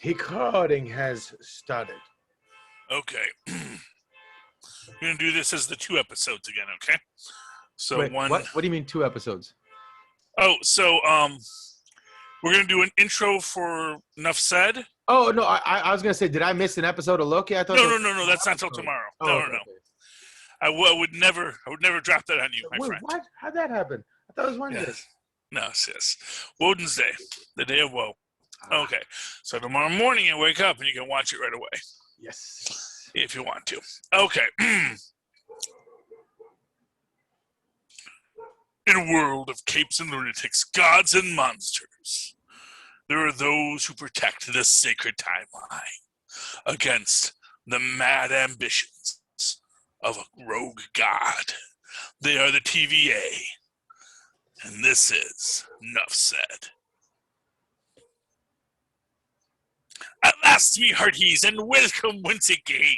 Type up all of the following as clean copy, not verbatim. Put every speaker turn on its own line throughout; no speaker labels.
Recording has started.
Okay. We're going to do this as the 2 episodes again, okay? So
Wait, what do you mean 2 episodes?
we're going to do an intro for Enough Said.
Oh, no, I was going to say, did I miss an episode of Loki? I thought
No, that's not till tomorrow. No.
Okay.
I would never drop that on you, my friend.
What? How'd that happen? I thought it was Wednesday.
Yes. No, yes. Woden's Day, the day of woe. Okay, so tomorrow morning you wake up and you can watch it right away.
Yes.
If you want to. Okay. In a world of capes and lunatics, gods and monsters, there are those who protect the sacred timeline against the mad ambitions of a rogue god. They are the TVA, and this is Enough Said. At last, me hearties, and welcome once again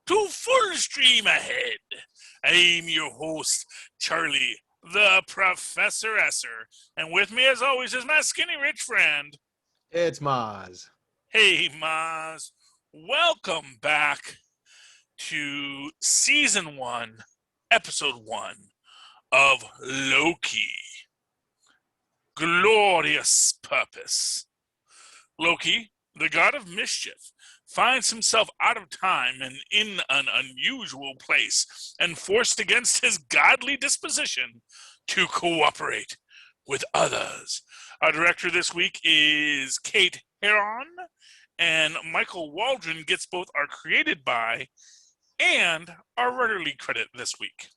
to Full Stream Ahead. I'm your host, Charlie, the Professor Esser, and with me, as always, is my skinny rich friend.
It's Mozz.
Hey, Mozz. Welcome back to Season 1, Episode 1 of Loki. Glorious Purpose. Loki, the god of mischief, finds himself out of time and in an unusual place and forced against his godly disposition to cooperate with others. Our director this week is Kate Heron, and Michael Waldron gets both our created by and our writerly credit this week.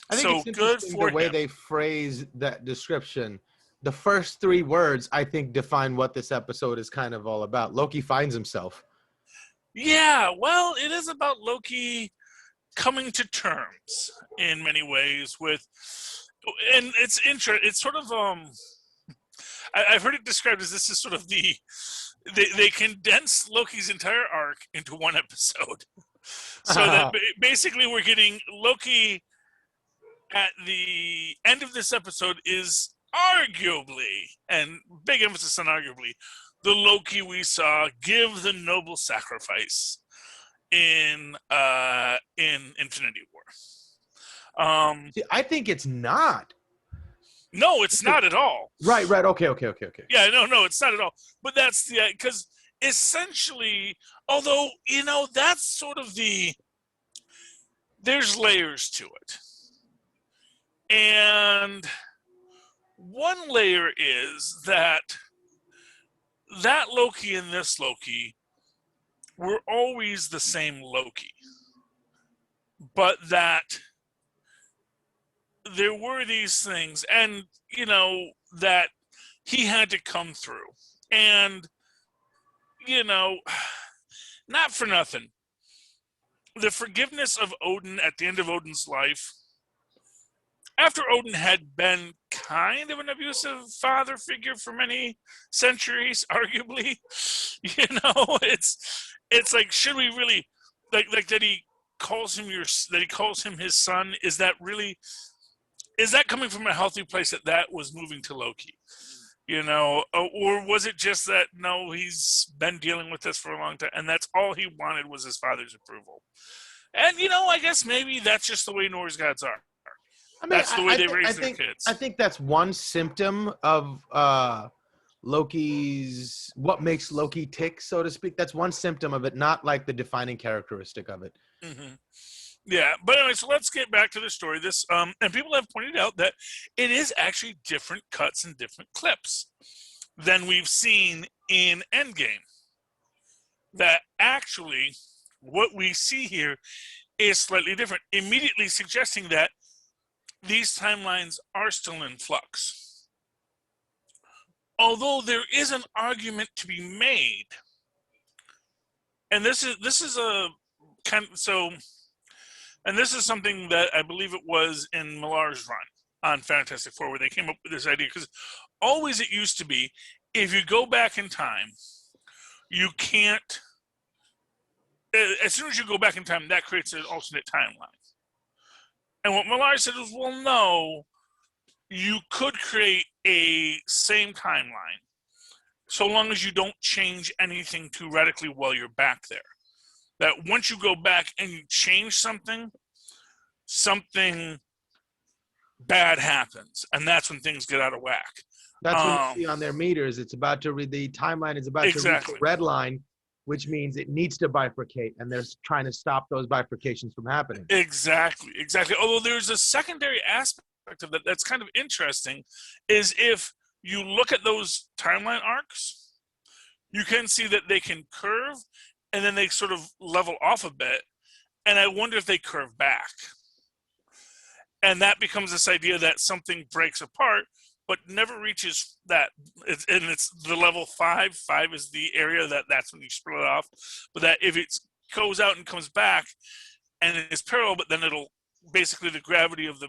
I think it's interesting the way they phrase that description. The first 3 words, I think, define what this episode is kind of all about. Loki finds himself.
Yeah, well, it is about Loki coming to terms in many ways with, and it's interesting. It's sort of, I've heard it described as this is sort of they condensed Loki's entire arc into 1 episode. So that basically we're getting Loki at the end of this episode is arguably, and big emphasis on arguably, the Loki we saw give the noble sacrifice in Infinity War.
See, I think it's not.
No, it's not at all.
Right. Okay.
Yeah, no, it's not at all. But that's the, because essentially, although, that's sort of there's layers to it. And one layer is that Loki and this Loki were always the same Loki, but that there were these things, and that he had to come through, and not for nothing, the forgiveness of Odin at the end of Odin's life, after Odin had been kind of an abusive father figure for many centuries, arguably, it's like, should we really like that he calls him his son? Is that coming from a healthy place that was moving to Loki? Or was it just that no, he's been dealing with this for a long time, and that's all he wanted was his father's approval? And I guess maybe that's just the way Norse gods are. I mean, that's the way they raise their kids.
I think that's one symptom of Loki's, what makes Loki tick, so to speak. That's one symptom of it, not like the defining characteristic of it.
Mm-hmm. Yeah, but anyway, so let's get back to the story. This, and people have pointed out that it is actually different cuts and different clips than we've seen in Endgame. That actually, what we see here is slightly different, immediately suggesting that these timelines are still in flux. Although there is an argument to be made, and this is a kind of, so, and this is something that I believe it was in Millar's run on Fantastic Four where they came up with this idea, because always it used to be, if you go back in time, you can't, as soon as you go back in time, that creates an alternate timeline. And what Millar said was, well, no, you could create a same timeline so long as you don't change anything too radically while you're back there. That once you go back and you change something bad happens, and that's when things get out of whack.
That's when you see on their meters, it's about to read, the timeline is about to reach a red line, which means it needs to bifurcate, and they're trying to stop those bifurcations from happening.
Exactly. Although there's a secondary aspect of that that's kind of interesting, is if you look at those timeline arcs, you can see that they can curve, and then they sort of level off a bit, and I wonder if they curve back. And that becomes this idea that something breaks apart, but never reaches that. It's the level 5. 5 is the area that's when you split it off. But that if it goes out and comes back, and it's parallel, but then it'll basically the gravity of the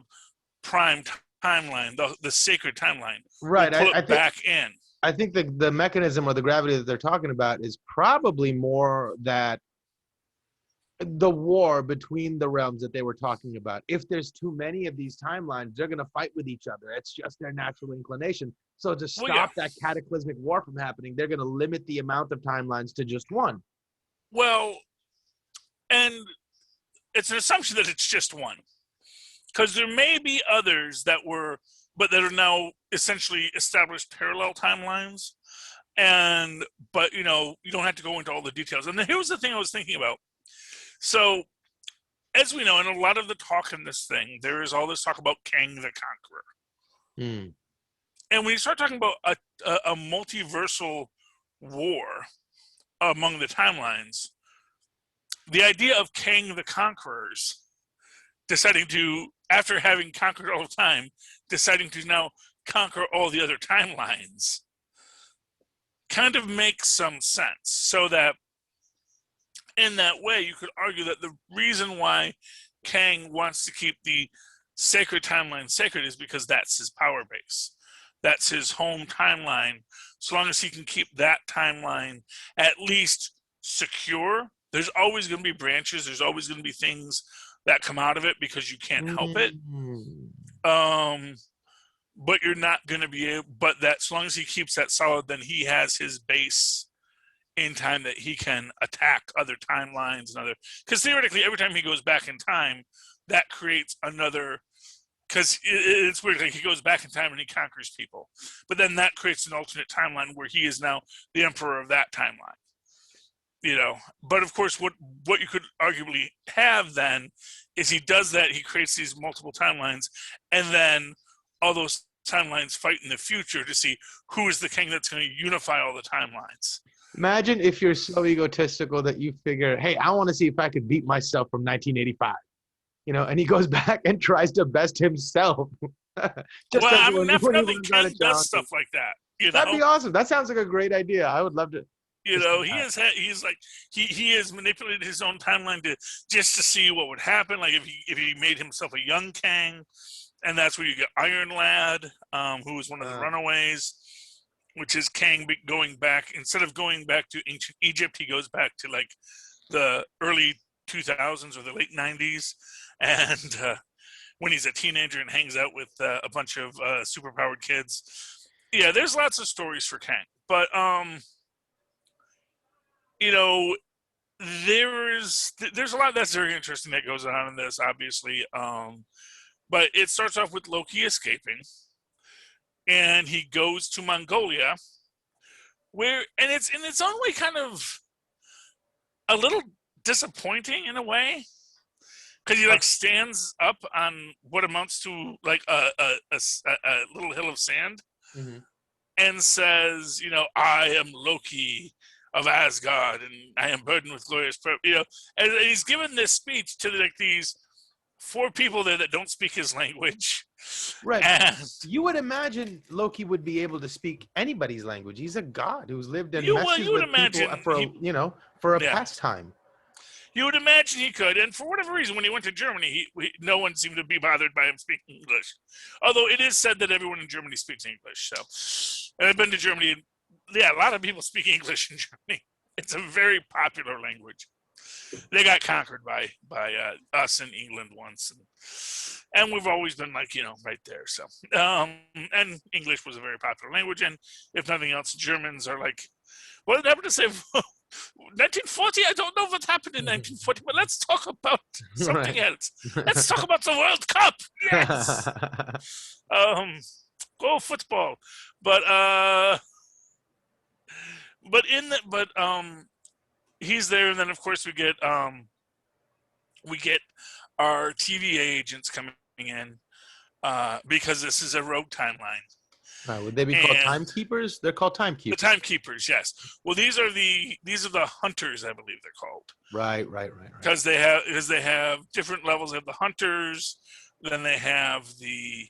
prime timeline, the sacred timeline,
right?
Pull it back in.
I think the mechanism or the gravity that they're talking about is probably more that the war between the realms that they were talking about. If there's too many of these timelines, they're going to fight with each other. It's just their natural inclination. So to stop that cataclysmic war from happening, they're going to limit the amount of timelines to just one.
Well, and it's an assumption that it's just one, because there may be others that are now essentially established parallel timelines. But you don't have to go into all the details. And here's the thing I was thinking about. So, as we know, in a lot of the talk in this thing, there is all this talk about Kang the Conqueror. And when you start talking about a multiversal war among the timelines, the idea of Kang the Conquerors deciding to, after having conquered all of time, deciding to now conquer all the other timelines kind of makes some sense. So that in that way, you could argue that the reason why Kang wants to keep the sacred timeline sacred is because that's his power base. That's his home timeline. So long as he can keep that timeline at least secure, there's always going to be branches. There's always going to be things that come out of it because you can't help it. But you're not going to be able, but that as long as he keeps that solid, then he has his base in time that he can attack other timelines and other, because theoretically every time he goes back in time, that creates another, because it's weird, like he goes back in time and he conquers people, but then that creates an alternate timeline where he is now the emperor of that timeline, but of course what you could arguably have then is he does that, he creates these multiple timelines, and then all those timelines fight in the future to see who is the king that's going to unify all the timelines.
Imagine if you're so egotistical that you figure, hey, I want to see if I could beat myself from 1985, and he goes back and tries to best himself.
Nothing Ken does stuff like that.
That'd be awesome. That sounds like a great idea. I would love to.
He has manipulated his own timeline to see what would happen. Like if he made himself a young Kang, and that's where you get Iron Lad, who was one of the runaways. Which is Kang going back, instead of going back to ancient Egypt, he goes back to like the early 2000s or the late 90s. And when he's a teenager and hangs out with a bunch of superpowered kids. Yeah, there's lots of stories for Kang. But, there's a lot that's very interesting that goes on in this, obviously. But it starts off with Loki escaping. And he goes to Mongolia, and it's in its own way kind of a little disappointing in a way, because he stands up on what amounts to like a little hill of sand, and says, I am Loki of Asgard, and I am burdened with glorious purpose. And he's given this speech to these 4 people there that don't speak his language.
Right. And you would imagine Loki would be able to speak anybody's language. He's a god who's lived in messes with people for a pastime.
You would imagine he could. And for whatever reason, when he went to Germany, no one seemed to be bothered by him speaking English. Although it is said that everyone in Germany speaks English. So, and I've been to Germany. And, a lot of people speak English in Germany. It's a very popular language. they got conquered by us in England once, and we've always been like, right there. So and English was a very popular language, and if nothing else, Germans are like, what did happen to say? 1940? I don't know what happened in 1940, but let's talk about something else. Let's talk about the World Cup. Yes. Go football. But he's there, and then of course we get our TVA agents coming in because this is a rogue timeline.
Would they be called timekeepers? They're called timekeepers.
The timekeepers, yes. Well, these are the hunters, I believe they're called.
Right.
Because they have different levels. They have the hunters, then they have the.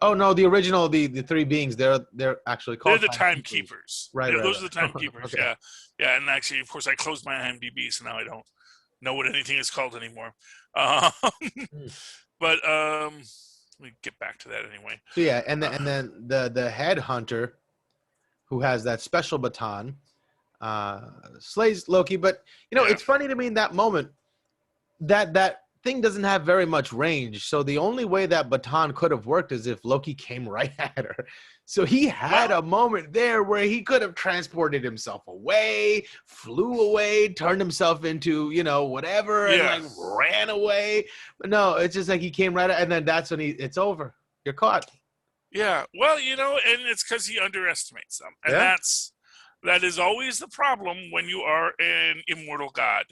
Oh no, the original the three beings they're actually called.
They're the timekeepers.
Right.
Those are the timekeepers.
Okay.
Yeah. And actually, of course, I closed my IMDb, so now I don't know what anything is called anymore. But we get back to that anyway.
So yeah, and then the head hunter, who has that special baton, slays Loki. But it's funny to me in that moment that thing doesn't have very much range. So the only way that baton could have worked is if Loki came right at her. So he had a moment there where he could have transported himself away, flew away, turned himself into, whatever, and ran away. But no, it's just like he came right at, and then that's when it's over. You're caught.
Yeah. Well, and it's because he underestimates them. And that is always the problem when you are an immortal god.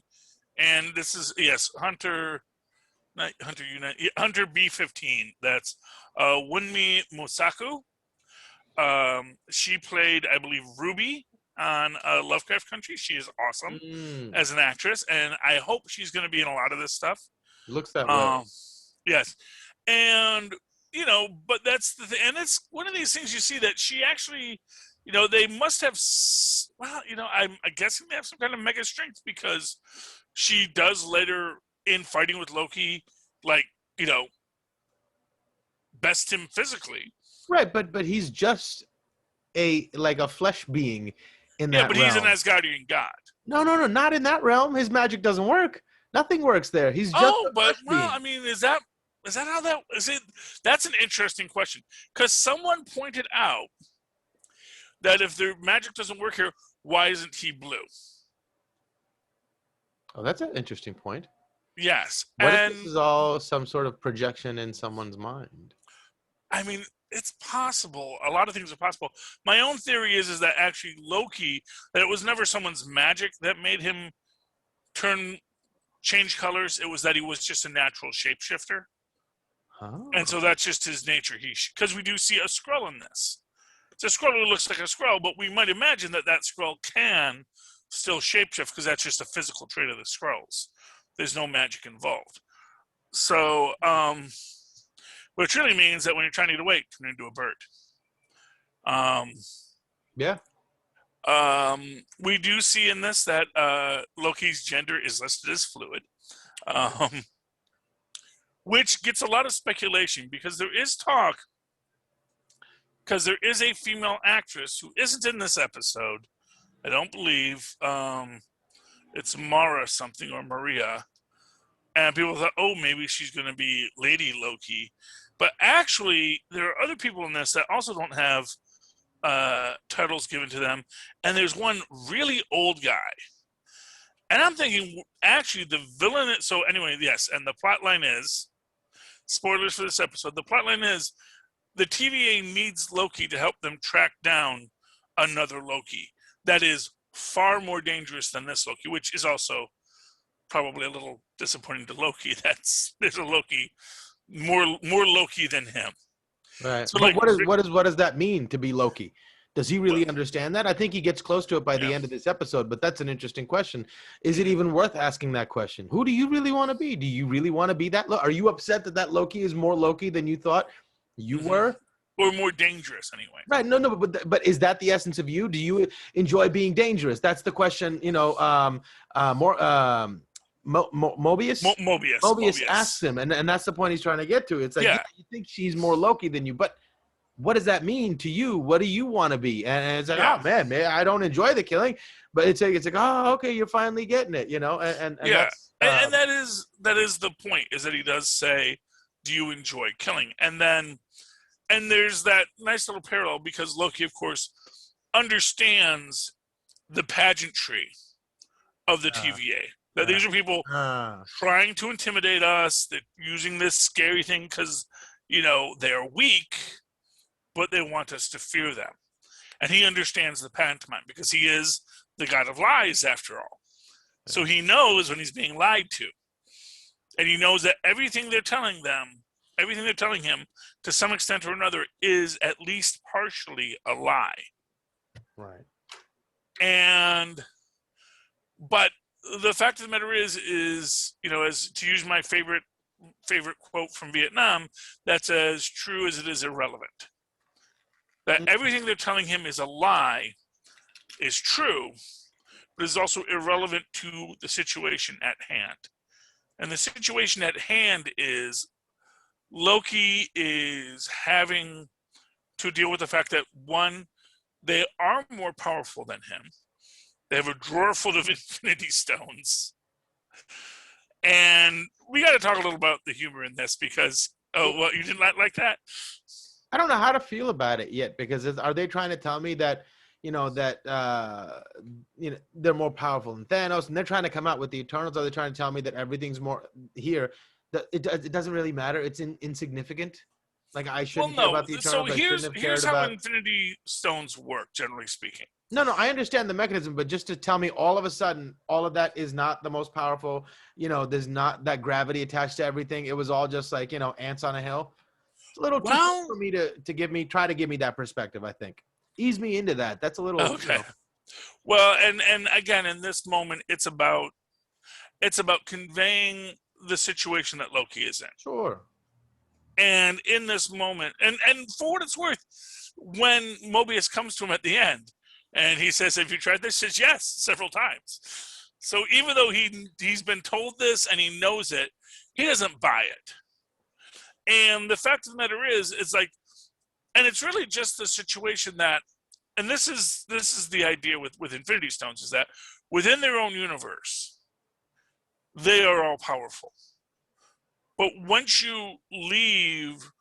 And this is, Hunter B-15. That's Wunmi Mosaku. She played, I believe, Ruby on Lovecraft Country. She is awesome as an actress, and I hope she's going to be in a lot of this stuff.
Looks that way.
Yes, and but that's the thing, and it's one of these things you see that she actually, they must have. Well, I'm guessing they have some kind of mega strength because she does later in fighting with Loki, best him physically.
Right, but he's just a flesh being in that realm.
Yeah, but he's an Asgardian god. No,
not in that realm. His magic doesn't work. Nothing works there. He's just a flesh being.
I mean, is that how that is it? That's an interesting question because someone pointed out that if their magic doesn't work here, why isn't he blue?
Oh, that's an interesting point.
Yes.
What if this is all some sort of projection in someone's mind?
I mean, it's possible. A lot of things are possible. My own theory is that actually Loki, that it was never someone's magic that made him change colors. It was that he was just a natural shapeshifter.
Oh.
And so that's just his nature. Because we do see a Skrull in this. It's a Skrull who looks like a Skrull, but we might imagine that Skrull can still shapeshift because that's just a physical trait of the Skrulls. There's no magic involved. So, which really means that when you're trying to get away, turn into a bird.
Yeah.
We do see in this that Loki's gender is listed as fluid, which gets a lot of speculation because there is talk, because there is a female actress who isn't in this episode. I don't believe it's Mara something or Maria. And people thought, maybe she's going to be Lady Loki. But actually, there are other people in this that also don't have titles given to them. And there's one really old guy. And I'm thinking, actually, the villain... So anyway, yes, and the plot line is... Spoilers for this episode. The plot line is the TVA needs Loki to help them track down another Loki that is far more dangerous than this Loki, which is also probably a little disappointing to Loki. There's a Loki, more Loki than him.
Right.
So,
but what does that mean to be Loki? Does he really understand that? I think he gets close to it by the end of this episode, but that's an interesting question. Is it even worth asking that question? Who do you really want to be? Do you really want to be that? Are you upset that Loki is more Loki than you thought you were?
Or more dangerous, anyway.
Right. No, but is that the essence of you? Do you enjoy being dangerous? That's the question. Mobius asks him, and that's the point he's trying to get to. It's like, you think she's more Loki than you, but what does that mean to you? What do you want to be? And it's like,
Yeah.
oh man, I don't enjoy the killing, but it's like, oh, okay, you're finally getting it, you know? And
Yeah.
that's,
And that is the point, is that he does say, do you enjoy killing? And there's that nice little parallel, because Loki, of course, understands the pageantry of the TVA. That these are people trying to intimidate us, that using this scary thing because, they're weak, but they want us to fear them. And he understands the pantomime because he is the god of lies, after all. So he knows when he's being lied to. And he knows that everything they're telling him, to some extent or another, is at least partially a lie.
Right.
But the fact of the matter is, as to use my favorite quote from Vietnam, that's as true as it is irrelevant. That everything they're telling him is a lie is true, but is also irrelevant to the situation at hand. And the situation at hand is Loki is having to deal with the fact that, one, they are more powerful than him. They have a drawer full of Infinity Stones. And we got to talk a little about the humor in this, because, you didn't like that?
I don't know how to feel about it yet, because are they trying to tell me that, they're more powerful than Thanos, and they're trying to come out with the Eternals? Are they trying to tell me that everything's more here? That it doesn't really matter. It's insignificant. Like, I shouldn't care about the Eternals.
So here's how Infinity Stones work, generally speaking.
No, I understand the mechanism, but just to tell me all of a sudden, all of that is not the most powerful, there's not that gravity attached to everything. It was all just like, ants on a hill. It's a little too quick for me to try to give me that perspective, I think. Ease me into that. That's a little,
okay. Well, and again, in this moment, it's about conveying the situation that Loki is in.
Sure.
And in this moment, and for what it's worth, when Mobius comes to him at the end, and he says, "Have you tried this?" He says, "Yes," several times. So even though he's been told this and he knows it, he doesn't buy it. And the fact of the matter is, it's like, and it's really just the situation that, and this is the idea with Infinity Stones, is that within their own universe, they are all powerful. But once you leave,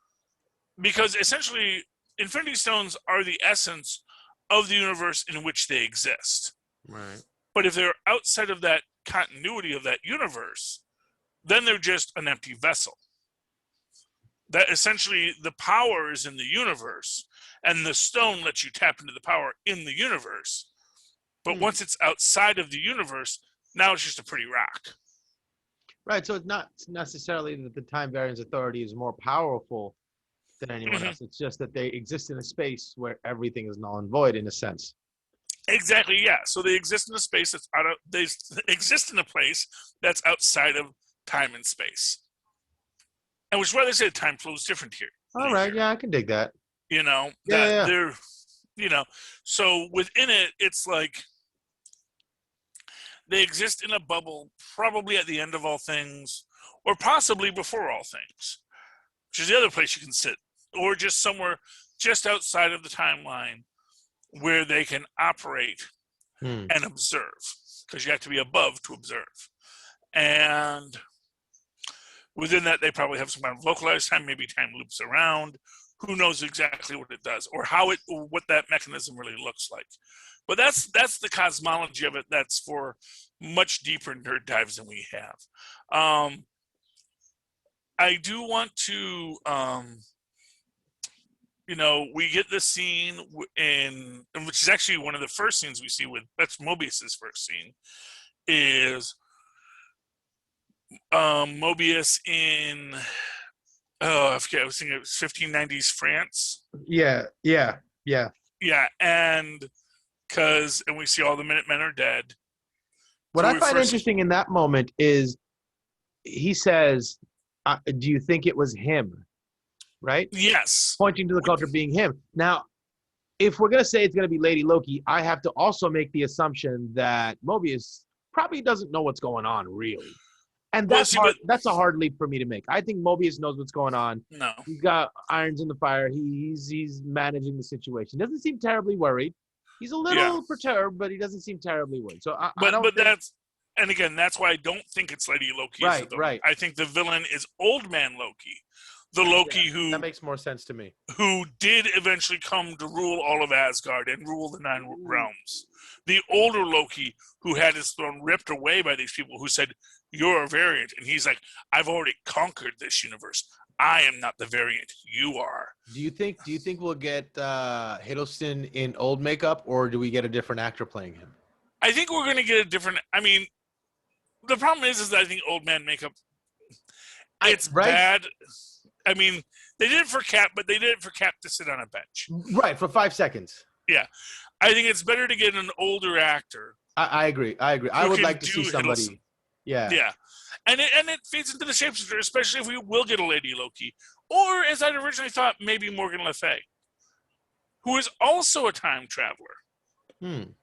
because essentially Infinity Stones are the essence of the universe in which they exist.
Right.
But if they're outside of that continuity of that universe, then they're just an empty vessel. That essentially the power is in the universe, and the stone lets you tap into the power in the universe. But once it's outside of the universe, now it's just a pretty rock.
Right. So it's not necessarily that the Time Variance Authority is more powerful than anyone else. It's just that they exist in a space where everything is null and void, in a sense.
Exactly. Yeah. So they exist in a space they exist in a place that's outside of time and space. And which is why they say time flows different here.
All right. Yeah, I can dig that.
They're, so within it, it's like they exist in a bubble, probably at the end of all things, or possibly before all things, which is the other place you can sit, or just somewhere just outside of the timeline where they can operate and observe, because you have to be above to observe. And within that, they probably have some kind of localized time, maybe time loops around. Who knows exactly what it does, or what that mechanism really looks like. But that's the cosmology of it. That's for much deeper nerd dives than we have. I do want to, we get this scene in which is actually one of the first scenes we see that's Mobius's first scene, is Mobius in, I forget, I was thinking it was 1590s France.
Yeah.
Yeah, and we see all the Minutemen are dead.
What I find interesting in that moment is he says, do you think it was him? Right?
Yes.
Pointing to the culture being him. Now, if we're going to say it's going to be Lady Loki, I have to also make the assumption that Mobius probably doesn't know what's going on, really. And
Well,
that's
see,
hard.
but
That's a hard leap for me to make. I think Mobius knows what's going on.
no.
He's got irons in the fire. He's managing the situation. Doesn't seem terribly worried. He's a
Yeah.
little perturbed, but he doesn't seem terribly worried. So I don't
But
think.
that's, and again, that's why I don't think it's Lady Loki as the villain.
Right.
I think the villain is Old Man Loki, the Loki
That makes more sense to me.
who did eventually come to rule all of Asgard and rule the 9 realms. The older Loki who had his throne ripped away by these people who said, "You're a variant," and he's like, "I've already conquered this universe. I am not the variant. You are."
Do you think we'll get Hiddleston in old makeup, or do we get a different actor playing him?
I think we're going to get a different. I mean, the problem is that I think old man makeup, it's bad. I mean, they did it for Cap, but they did it for Cap to sit on a bench.
Right, for 5 seconds.
Yeah. I think it's better to get an older actor.
I agree. I would like to see somebody.
Hiddleston.
Yeah.
Yeah. And it feeds into the shapeshifter, especially if we will get a Lady Loki. Or, as I'd originally thought, maybe Morgan Le Fay, who is also a time traveler. And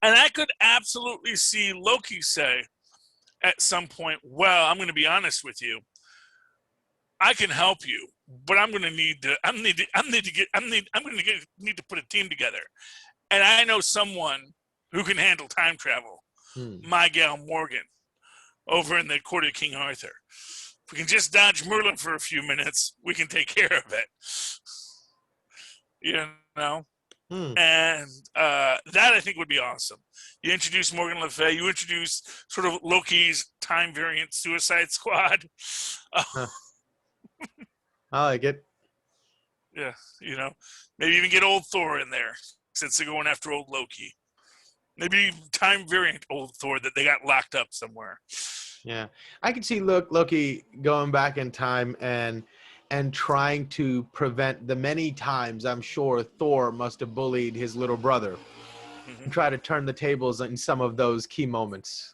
I could absolutely see Loki say at some point, "Well, I'm going to be honest with you. I can help you, but I'm going to need to put a team together. And I know someone who can handle time travel. My gal Morgan, over in the court of King Arthur. If we can just dodge Merlin for a few minutes, we can take care of it." You know? And that I think would be awesome. You introduce Morgan Le Fay. You introduce sort of Loki's time variant Suicide Squad.
I like it.
Yeah, maybe even get old Thor in there since they're going after old Loki. Maybe time variant old Thor that they got locked up somewhere.
Yeah, I can see Loki going back in time and trying to prevent the many times I'm sure Thor must have bullied his little brother and try to turn the tables in some of those key moments.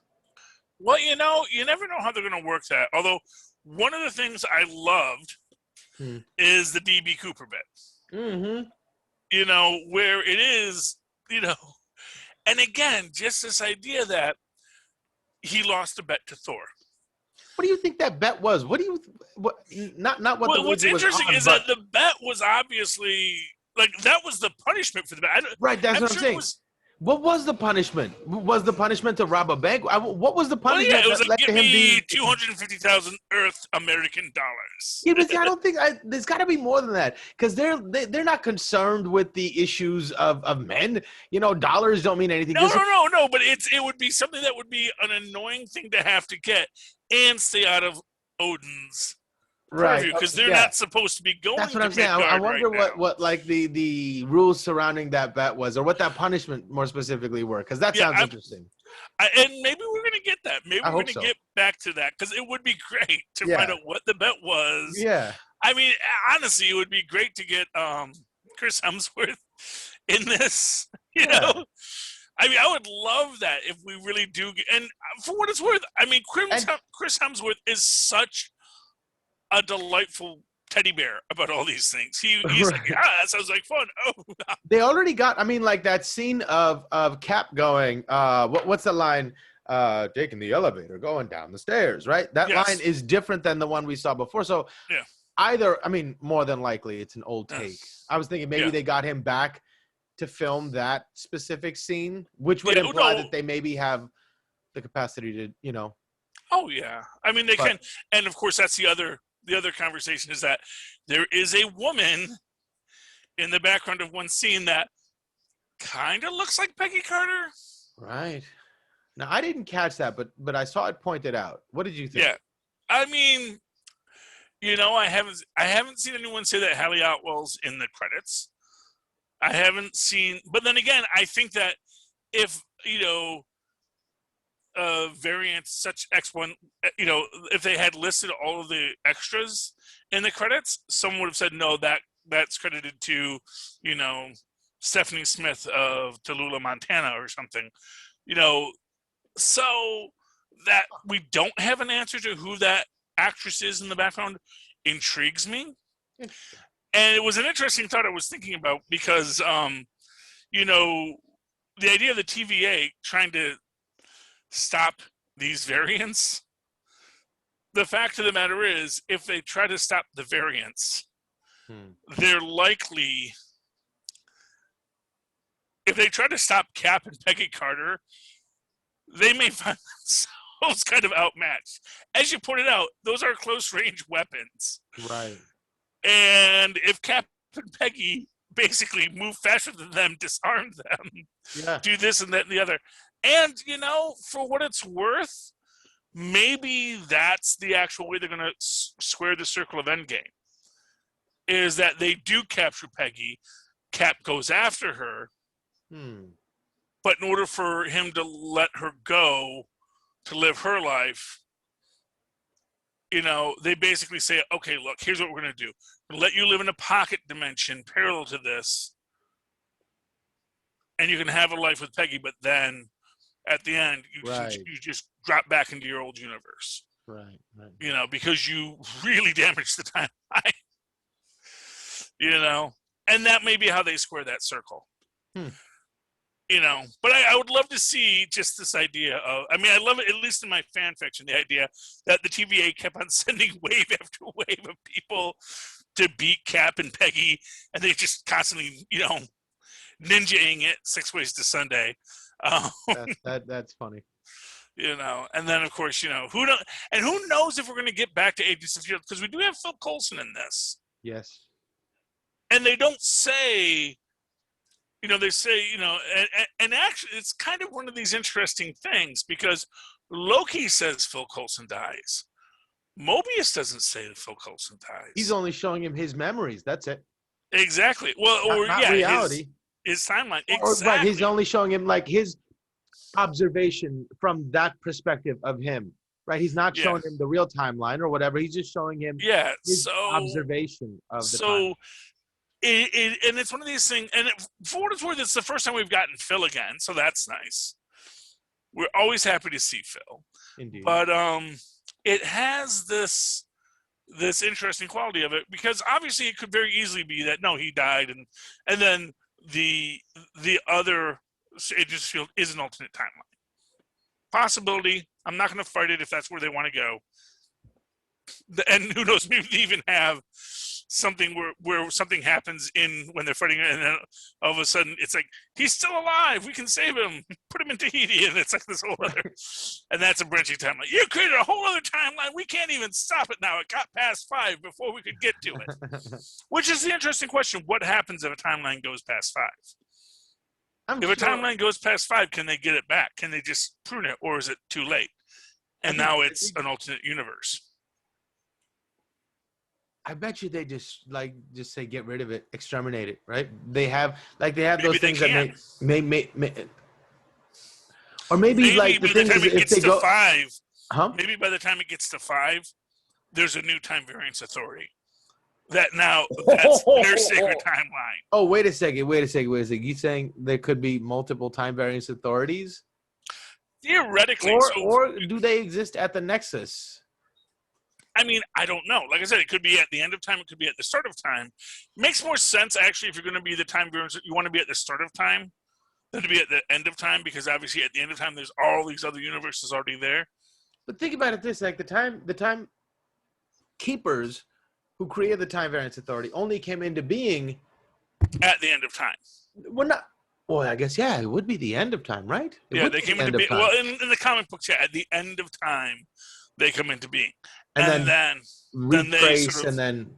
Well, you never know how they're going to work that. Although one of the things I loved is the DB Cooper bit. Where it is, and again, just this idea that he lost a bet to Thor.
What do you think that bet was? What's
interesting is that the bet was obviously that was the punishment for the bet.
Right, that's what I'm saying. What was the punishment? Was the punishment to rob a bank? What was the punishment?
It was like, give me 250,000 American dollars.
Yeah, but I don't think there's got to be more than that because they're not concerned with the issues of men. Dollars don't mean anything.
No. But it would be something that would be an annoying thing to have to get and stay out of Odin's purview because they're not supposed to be going.
That's what I'm saying. I wonder what like the rules surrounding that bet was, or what that punishment more specifically were, because that sounds interesting.
And maybe we're going to get that. Maybe we're going to get back to that because it would be great to find out what the bet was.
Yeah.
I mean, honestly, it would be great to get Chris Hemsworth in this. You know. I mean, I would love that if we really do. And for what it's worth, I mean, Chris Hemsworth is such a delightful teddy bear about all these things. He's like, that sounds like fun. Oh,
they already got. I mean, like that scene of Cap going. What's the line? Taking the elevator, going down the stairs. Right. That line is different than the one we saw before. So either, I mean, more than likely, it's an old take. I was thinking maybe they got him back to film that specific scene, which would imply that they maybe have the capacity to,
Oh yeah, I mean they can, and of course that's the other conversation is that there is a woman in the background of one scene that kind of looks like Peggy Carter.
Right. Now I didn't catch that, but I saw it pointed out. What did you think?
Yeah, I mean, I haven't seen anyone say that Hallie Atwell's in the credits. I haven't seen, but then again, I think that if, variants such X1, if they had listed all of the extras in the credits, someone would have said, no, that's credited to, Stephanie Smith of Tallulah, Montana or something, so that we don't have an answer to who that actress is in the background intrigues me. And it was an interesting thought I was thinking about because, the idea of the TVA trying to stop these variants the fact of the matter is, if they try to stop the variants, they're likely. If they try to stop Cap and Peggy Carter, they may find themselves kind of outmatched. As you pointed out, those are close-range weapons.
Right.
And if Cap and Peggy basically move faster than them, disarm them, do this and that and the other. And, for what it's worth, maybe that's the actual way they're going to square the circle of Endgame, is that they do capture Peggy, Cap goes after her, but in order for him to let her go to live her life, they basically say, okay, look, here's what we're going to do. We'll let you live in a pocket dimension parallel to this, and you can have a life with Peggy, but then at the end, you just drop back into your old universe.
Right.
Because you really damaged the timeline. And that may be how they square that circle. But I would love to see just this idea of, I love it, at least in my fan fiction, the idea that the TVA kept on sending wave after wave of people to beat Cap and Peggy, and they just constantly, ninjaing it 6 ways to Sunday.
That's funny.
And then of course, who knows if we're going to get back to Agents of S.H.I.E.L.D., because we do have Phil Coulson in this.
Yes.
And they don't say, they say, and actually it's kind of one of these interesting things, because Loki says Phil Coulson dies. Mobius doesn't say that Phil Coulson dies.
He's only showing him his memories. That's it.
Exactly. Well,
not reality.
His timeline.
Exactly. Right. He's only showing him like his observation from that perspective of him. Right. He's not showing him the real timeline or whatever. He's just showing him his observation of the timeline.
And it's one of these things, and for what it's worth, it's the first time we've gotten Phil again, so that's nice. We're always happy to see Phil.
Indeed.
But it has this interesting quality of it, because obviously it could very easily be that no, he died, and then the other Agents of S.H.I.E.L.D. is an alternate timeline. Possibility. I'm not going to fight it if that's where they want to go. And who knows, maybe they even have something where something happens when they're fighting, and then all of a sudden it's like, he's still alive, we can save him, put him in Tahiti, and it's like this whole other, and that's a branching timeline. You created a whole other timeline, we can't even stop it now, it got past 5 before we could get to it. Which is the interesting question, what happens if a timeline goes past 5? If a timeline goes past 5, can they get it back? Can they just prune it, or is it too late? And now it's an alternate universe.
I bet you they just say get rid of it, exterminate it, right? They have those things that may or maybe like the thing is if they go
5, maybe by the time it gets to 5, there's a new time variance authority. That's their sacred timeline.
Oh, wait a second. You saying there could be multiple time variance authorities?
Theoretically,
or do they exist at the Nexus?
I don't know. Like I said, it could be at the end of time. It could be at the start of time. It makes more sense, actually, if you're going to be the time variance, you want to be at the start of time than to be at the end of time, because obviously at the end of time, there's all these other universes already there.
But think about it this, like the time keepers who created the time variance authority only came into being
at the end of time.
Well, I guess, it would be the end of time, right?
They came into being. Well, in the comic books, at the end of time, they come into being. And then
retrace, and then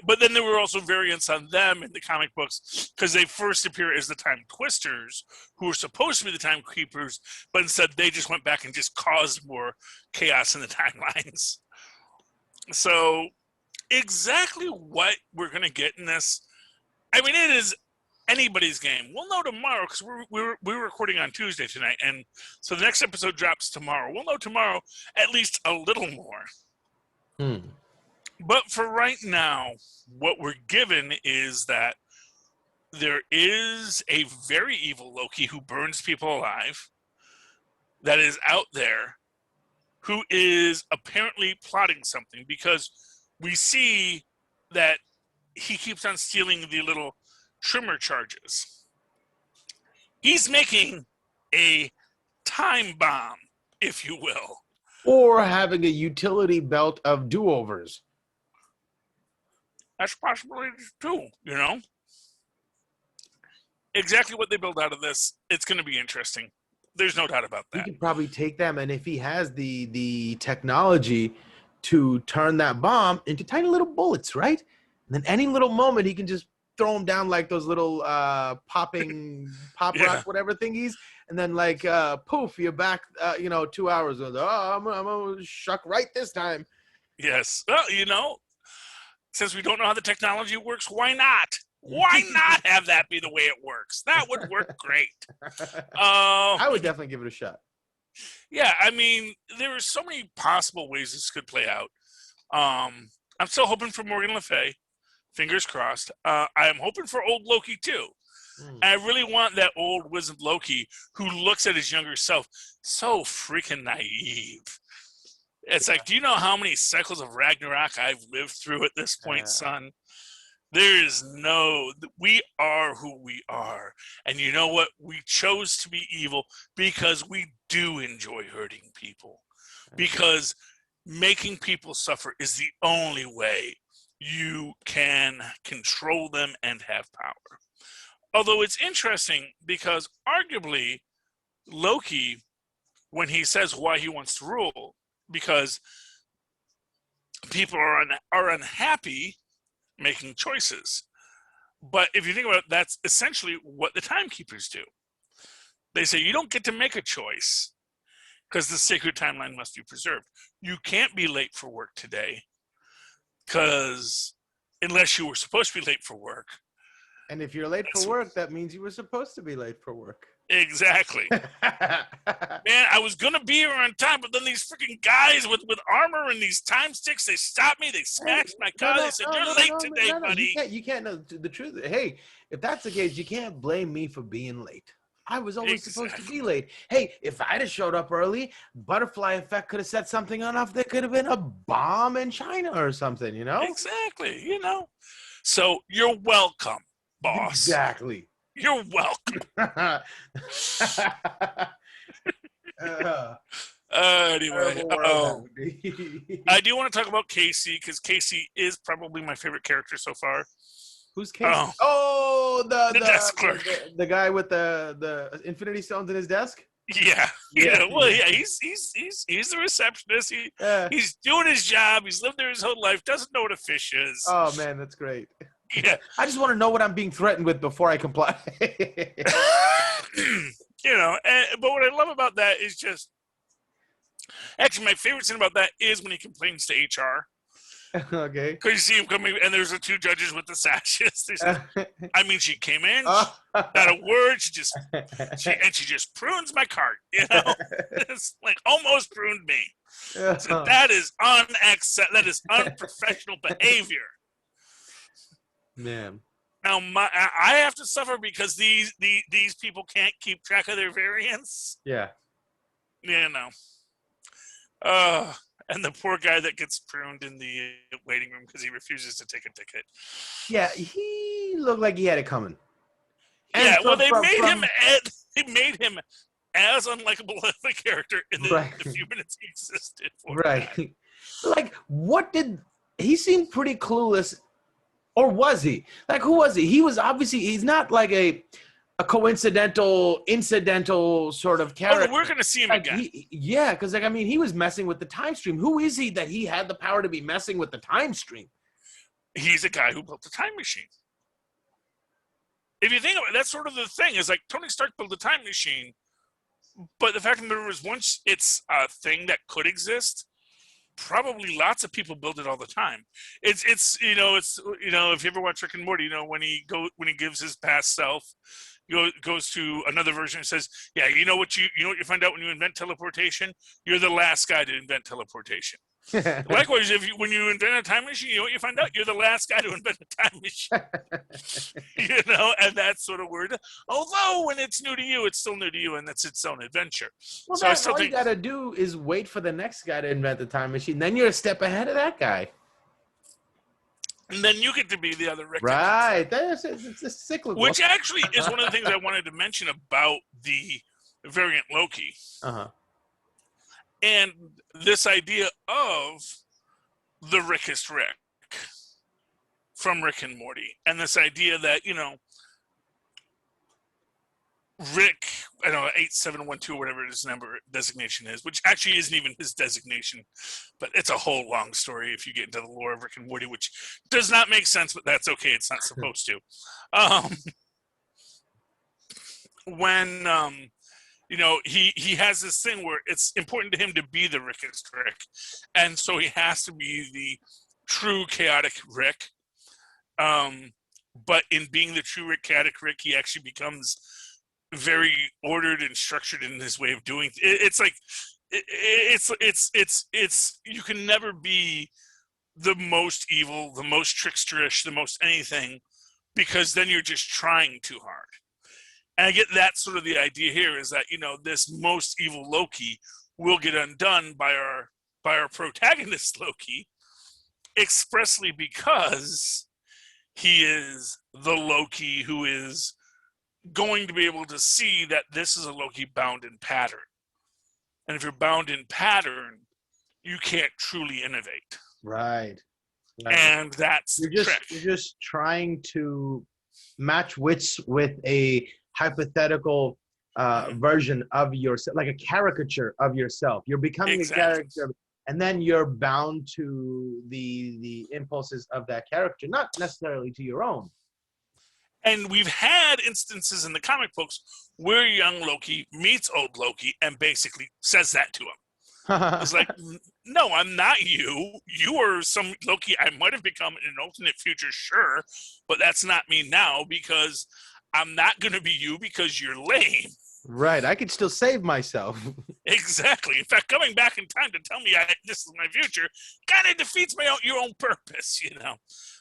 but then there were also variants on them in the comic books, because they first appear as the Time Twisters, who were supposed to be the Time Keepers, but instead they just went back and just caused more chaos in the timelines. So exactly what we're going to get in this, it is anybody's game. We'll know tomorrow, because we're recording on Tuesday tonight, and so the next episode drops tomorrow. We'll know tomorrow at least a little more. But for right now, what we're given is that there is a very evil Loki who burns people alive, that is out there, who is apparently plotting something, because we see that he keeps on stealing the little trimmer charges. He's making a time bomb, if you will.
or having a utility belt of do-overs.
That's possibly too, you know? Exactly what they build out of this, it's going to be interesting. There's no doubt about
He
that.
could probably take them, and if he has the technology to turn that bomb into tiny little bullets, right? And then any little moment, he can just throw them down like those little popping pop
Yeah.
rock, whatever thingies, and then like poof, you're back. 2 hours. I'm gonna shuck right this time.
Yes. Well, you know, since we don't know how the technology works, why not? Why not have that be the way it works? That would work great.
I would definitely give it a shot.
Yeah, I mean, there are so many possible ways this could play out. I'm still hoping for Morgan Le Fay. Fingers crossed. I am hoping for old Loki too. And I really want that old wizard Loki who looks at his younger self so freaking naive. It's like, do you know how many cycles of Ragnarok I've lived through at this point, son? There is we are who we are. And you know what? We chose to be evil because we do enjoy hurting people. Because making people suffer is the only way you can control them and have power. Although it's interesting because arguably Loki, when he says why he wants to rule, because people are unhappy making choices. But if you think about it, that's essentially what the timekeepers do. They say you don't get to make a choice because the sacred timeline must be preserved. You can't be late for work today because unless you were supposed to be late for work.
And if you're late for work, that means you were supposed to be late for work.
Exactly. Man, I was going to be here on time, but then these freaking guys with armor and these time sticks, they stopped me. They smashed my car. They said, you're late today, buddy.
You can't know the truth. Hey, if that's the case, you can't blame me for being late. I was always supposed to be late. Hey, if I'd have showed up early, Butterfly Effect could have set something off. There could have been a bomb in China or something, you know?
Exactly, you know. So you're welcome, boss.
Exactly.
You're welcome. Anyway, I do want to talk about Casey because Casey is probably my favorite character so far.
Who's Casey? The desk clerk, the guy with the Infinity Stones in his desk.
Yeah. Well, yeah, he's the receptionist. He's doing his job. He's lived there his whole life. Doesn't know what a fish is.
Oh man, that's great.
Yeah.
I just want to know what I'm being threatened with before I comply.
But what I love about that is just actually my favorite thing about that is when he complains to HR.
Okay.
Because you see him coming, and there's the two judges with the sashes. She came in, not a word. She just prunes my cart. It's like almost pruned me. So that is unacceptable. That is unprofessional behavior.
Man.
Now I have to suffer because these people can't keep track of their variants.
Yeah.
And the poor guy that gets pruned in the waiting room because he refuses to take a ticket.
Yeah, he looked like he had it coming.
And they made him as unlikable of a character in the few minutes he existed.
Right. Like, he seemed pretty clueless. Or was he? Like, who was he? He was obviously, he's not like a incidental sort of character.
Oh, we're going to see him again.
Because, he was messing with the time stream. Who is he that he had the power to be messing with the time stream?
He's a guy who built the time machine. If you think of it, that's sort of the thing. Is like Tony Stark built a time machine, but the fact that there was once it's a thing that could exist, probably lots of people build it all the time. It's if you ever watch Rick and Morty, when he gives his past self, goes to another version and says, yeah, you know what you find out when you invent teleportation? You're the last guy to invent teleportation. Likewise, when you invent a time machine, you know what you find out? You're the last guy to invent a time machine. And that's sort of weird. Although when it's new to you, it's still new to you, and that's its own adventure.
Well, so all you got to do is wait for the next guy to invent the time machine. Then you're a step ahead of that guy.
And then you get to be the other Rick.
Right. It's a cyclical.
Which actually is one of the things I wanted to mention about the variant Loki.
Uh-huh.
And this idea of the Rickest Rick from Rick and Morty, and this idea that, Rick, I don't know, 8712, whatever his number designation is, which actually isn't even his designation, but it's a whole long story if you get into the lore of Rick and Morty, which does not make sense, but that's okay. It's not supposed to. When he has this thing where it's important to him to be the Rickest Rick, and so he has to be the true chaotic Rick. But in being the true chaotic Rick, he actually becomes very ordered and structured in his way of doing. It's like it's you can never be the most evil, the most tricksterish, the most anything, because then you're just trying too hard. And I get that sort of the idea here is that, this most evil Loki will get undone by our protagonist Loki, expressly because he is the Loki who is going to be able to see that this is a Loki bound in pattern. And if you're bound in pattern, you can't truly innovate.
Right.
And that's the trick.
You're just trying to match wits with a hypothetical version of yourself, like a caricature of yourself. You're becoming a character, and then you're bound to the impulses of that character, not necessarily to your own.
And we've had instances in the comic books where young Loki meets old Loki and basically says that to him. It's like, no, I'm not you. You are some Loki I might have become in an alternate future, sure, but that's not me now, because I'm not going to be you because you're lame.
Right. I can still save myself.
Exactly. In fact, coming back in time to tell me this is my future kind of defeats your own purpose,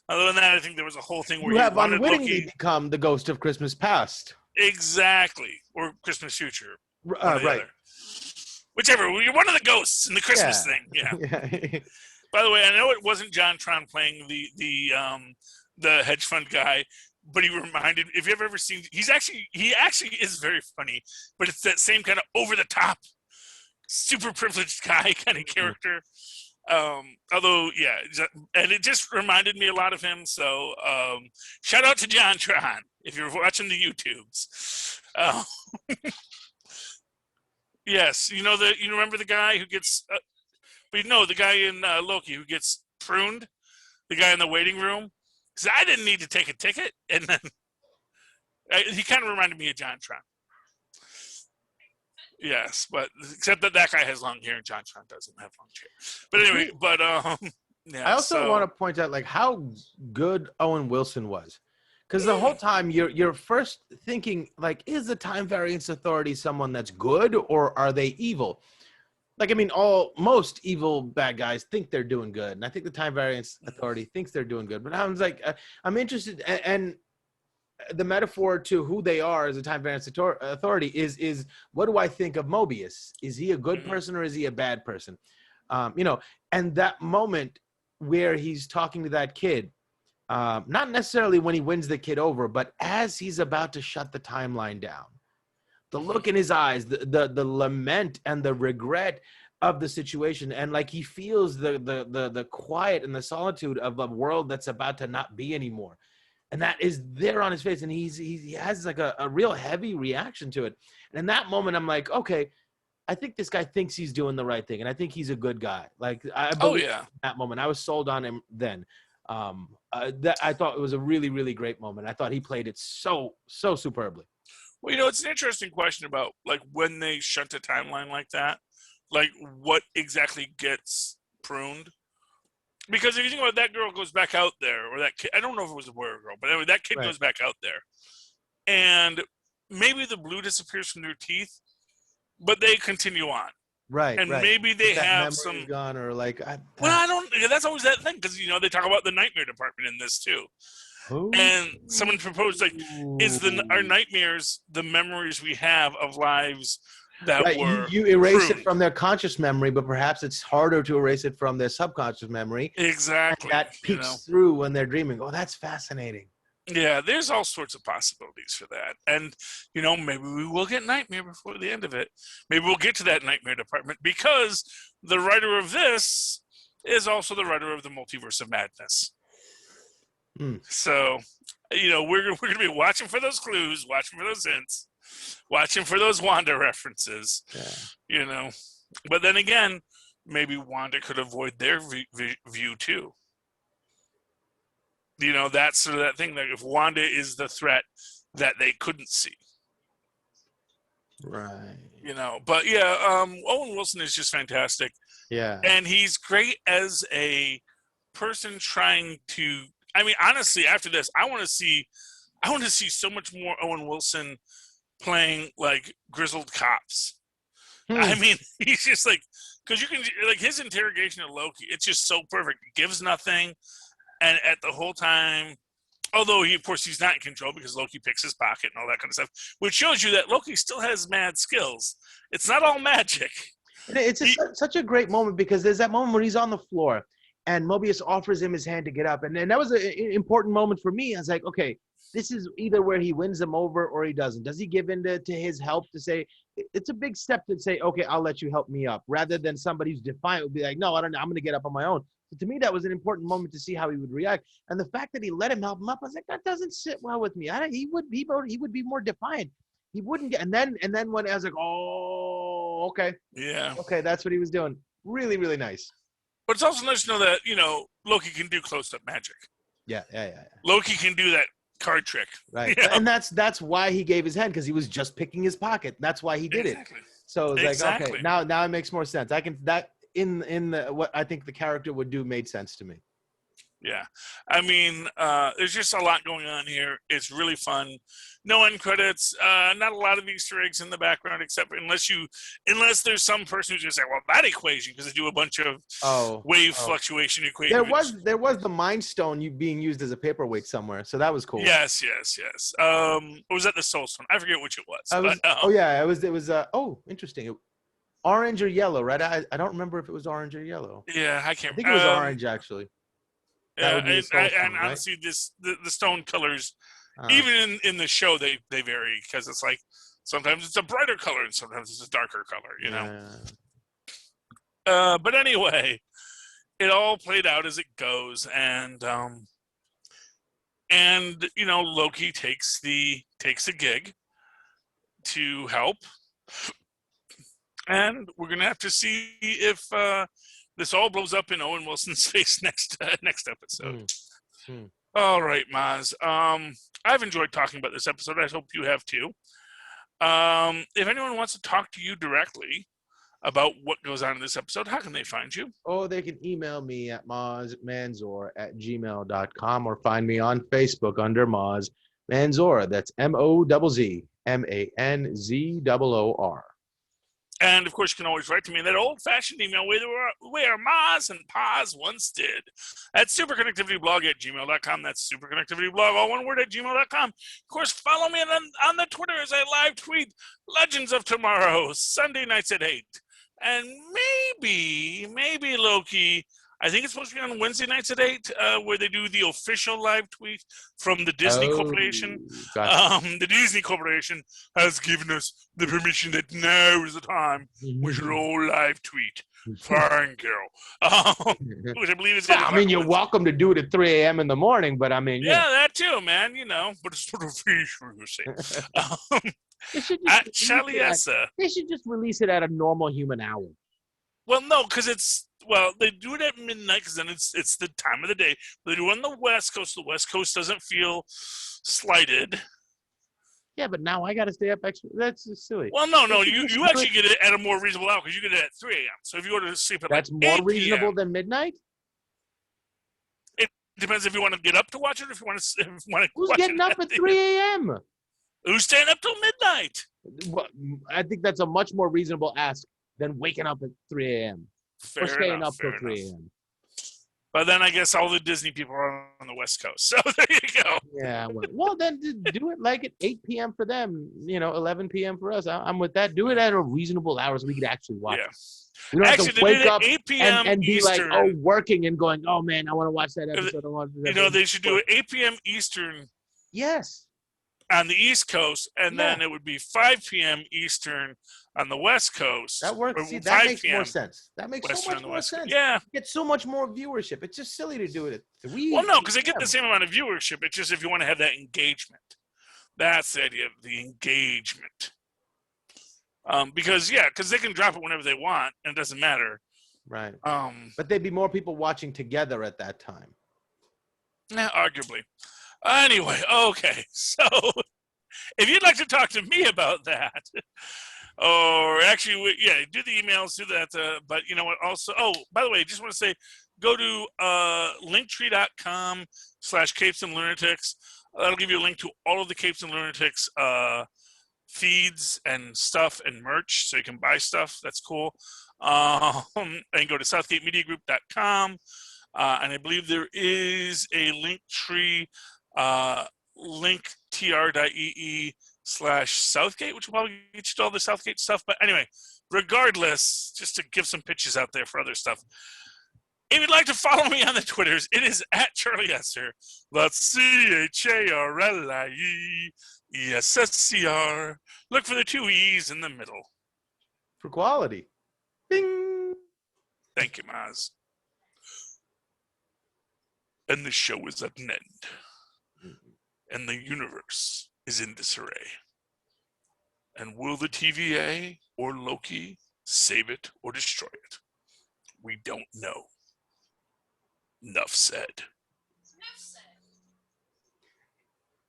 Other than that, I think there was a whole thing where
you have unwittingly become the ghost of Christmas past.
Exactly. Or Christmas future.
Right.
Whichever. You're one of the ghosts in the Christmas thing. Yeah. By the way, I know it wasn't John Tron playing the hedge fund guy, but he reminded, if you've ever seen, he actually is very funny, but it's that same kind of over the top, super privileged guy kind of character. Although, yeah, and it just reminded me a lot of him. So, shout out to John Tron if you're watching the YouTubes. Yes, you remember the guy who gets, the guy in Loki who gets pruned, the guy in the waiting room. Because I didn't need to take a ticket, and then he kind of reminded me of John Tron. Yes, but except that guy has long hair and John Tron doesn't have long hair. But anyway, yeah.
I also want to point out how good Owen Wilson was, because the whole time you're first thinking is the Time Variance Authority someone that's good, or are they evil? Most evil bad guys think they're doing good, and I think the Time Variance Authority thinks they're doing good. But I was I'm interested, and the metaphor to who they are as a Time Variance Authority is what do I think of Mobius? Is he a good person or is he a bad person? And that moment where he's talking to that kid, not necessarily when he wins the kid over, but as he's about to shut the timeline down. The look in his eyes, the lament and the regret of the situation, and he feels the quiet and the solitude of a world that's about to not be anymore, and that is there on his face, and he has a real heavy reaction to it. And in that moment, I'm like, okay, I think this guy thinks he's doing the right thing, and I think he's a good guy. I believe in that moment, I was sold on him then. That I thought it was a really, really great moment. I thought he played it so superbly.
Well, it's an interesting question about when they shut a timeline like that, what exactly gets pruned? Because if you think about it, that girl goes back out there, or that kid, I don't know if it was a boy or a girl, but anyway, that kid goes back out there, and maybe the blue disappears from their teeth, but they continue on.
Right.
And maybe they have some
gone, or
I don't. That's always that thing, because they talk about the nightmare department in this too. Ooh. And someone proposed is our nightmares the memories we have of lives that were
you erase it from their conscious memory, but perhaps it's harder to erase it from their subconscious memory.
Exactly.
And that peeks through when they're dreaming. Oh, that's fascinating.
Yeah, there's all sorts of possibilities for that. And, maybe we will get Nightmare before the end of it. Maybe we'll get to that Nightmare department because the writer of this is also the writer of the Multiverse of Madness. So, we're going to be watching for those clues, watching for those hints, watching for those Wanda references, But then again, maybe Wanda could avoid their view too. That's sort of that thing that if Wanda is the threat that they couldn't see.
Right.
But yeah, Owen Wilson is just fantastic.
Yeah.
And he's great as a person trying to, honestly, after this, I want to see so much more Owen Wilson playing like grizzled cops. He's just like, because you can, like, his interrogation of Loki, it's just so perfect. It gives nothing. And at the whole time, although he's not in control because Loki picks his pocket and all that kind of stuff, which shows you that Loki still has mad skills. It's not all magic.
It's such a great moment because there's that moment where he's on the floor and Mobius offers him his hand to get up. And that was an important moment for me. I was like, okay, this is either where he wins him over or he doesn't. Does he give in to his help to say, it's a big step to say, okay, I'll let you help me up, rather than somebody who's defiant would be like, no, I don't know, I'm going to get up on my own. So to me, that was an important moment to see how he would react. And the fact that he let him help him up, I was like, that doesn't sit well with me. He would be more defiant. He wouldn't get, and then when I was like, oh, okay.
Yeah.
Okay, that's what he was doing. Really, really nice.
But it's also nice to know that, Loki can do close-up magic.
Yeah.
Loki can do that card trick.
Right. And that's why he gave his hand, because he was just picking his pocket. That's why he did it. So it's like, okay, now it makes more sense. I can, that in the what I think the character would do made sense to me.
Yeah. There's just a lot going on here. It's really fun. No end credits. Not a lot of Easter eggs in the background, except unless there's some person who's just like, well, that equation, because they do a bunch of wave fluctuation equations.
There was the Mind Stone being used as a paperweight somewhere, so that was cool.
Yes. Or was that the Soul Stone? I forget which it was.
It was interesting. Orange or yellow, right? I don't remember if it was orange or yellow.
Yeah, I can't.
I think it was orange, actually.
And honestly, the stone colors, even in the show, they vary, because it's like sometimes it's a brighter color and sometimes it's a darker color, But anyway, it all played out as it goes, and Loki takes the gig to help, and we're gonna have to see if this all blows up in Owen Wilson's face next episode. All right, Mozz. I've enjoyed talking about this episode. I hope you have too. If anyone wants to talk to you directly about what goes on in this episode, how can they find you?
Oh, they can email me at mozzmanzoor@gmail.com or find me on Facebook under Mozz Manzoor. That's MOZZ MANZOOR.
And, of course, you can always write to me in that old-fashioned email where Mozz and Paz once did at superconnectivityblog@gmail.com. That's superconnectivityblog, all one word, @gmail.com. Of course, follow me on the Twitter as I live tweet Legends of Tomorrow, Sunday nights at 8. And maybe Loki, I think it's supposed to be on Wednesday nights at 8, where they do the official live tweet from the Disney Corporation.
Gotcha.
The Disney Corporation has given us the permission that now is the time we should all live tweet. Fine, girl. Which I believe is.
You're welcome to do it at 3 a.m. in the morning, but
that too, man. But it's sort of official, you say. At Charlie Esser.
They should just release it at a normal human hour.
Well, no, because they do it at midnight, because then it's the time of the day. They do it on the West Coast. The West Coast doesn't feel slighted.
Yeah, but now I got to stay up extra. That's just silly.
Well, no. You actually get it at a more reasonable hour, because you get it at 3 a.m. So if you go to sleep at
that's more reasonable than midnight?
It depends if you want to get up to watch it, or if you want to
Who's getting up at 3 a.m.?
Who's staying up till midnight?
Well, I think that's a much more reasonable ask than waking up at 3 a.m. Or staying up till 3 a.m.
But then I guess all the Disney people are on the West Coast. So there you go.
Yeah. Well, then do it like at 8 p.m. for them, 11 p.m. for us. I'm with that. Do it at a reasonable hour so we could actually watch it. We don't have to wake up
8 p.m.
and be
Eastern.
like, working and going, oh, man, I want to watch that episode.
They should do it 8 p.m. Eastern
Yes.
on the East Coast, and
Yeah.
then it would be 5 p.m. Eastern on the West Coast.
That works.
Or
See, that
5
makes more
p.m.
sense. That makes so
Western
much
on the
more
West Coast.
sense.
Yeah.
You get so much more viewership. It's just silly to do it at 3.
Well, no, because they get
p.m.
the same amount of viewership. It's just if you want to have that engagement. That's the idea of the engagement. Because they can drop it whenever they want, and it doesn't matter.
Right.
But
there'd be more people watching together at that time.
Yeah, arguably. Anyway, okay. So if you'd like to talk to me about that, or actually, do the emails, do that. But you know what? Also, by the way, just want to say, go to linktree.com/capesandlunatics. That'll give you a link to all of the Capes and Lunatics feeds and stuff and merch, so you can buy stuff. That's cool. And go to southgatemediagroup.com. And I believe there is a link tree, linktr.ee/Southgate, which will probably get you to all the Southgate stuff. But anyway, regardless, just to give some pitches out there for other stuff. If you'd like to follow me on the Twitters, it is at Charlie Esser. That's CharlieEssser. Look for the 2 E's in the middle.
For quality. Bing!
Thank you, Mozz. And the show is at an end. And the universe is in disarray. And will the TVA or Loki save it or destroy it? We don't know. Enough said.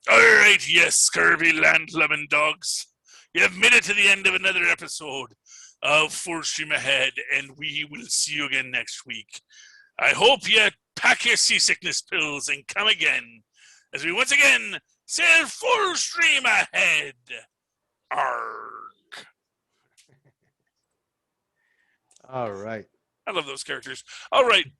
All right, yes, scurvy land-loving dogs. You have made it to the end of another episode of Full Stream Ahead, and we will see you again next week. I hope you pack your seasickness pills and come again, as we once again sail full stream ahead. Arg.
All right.
I love those characters. All right.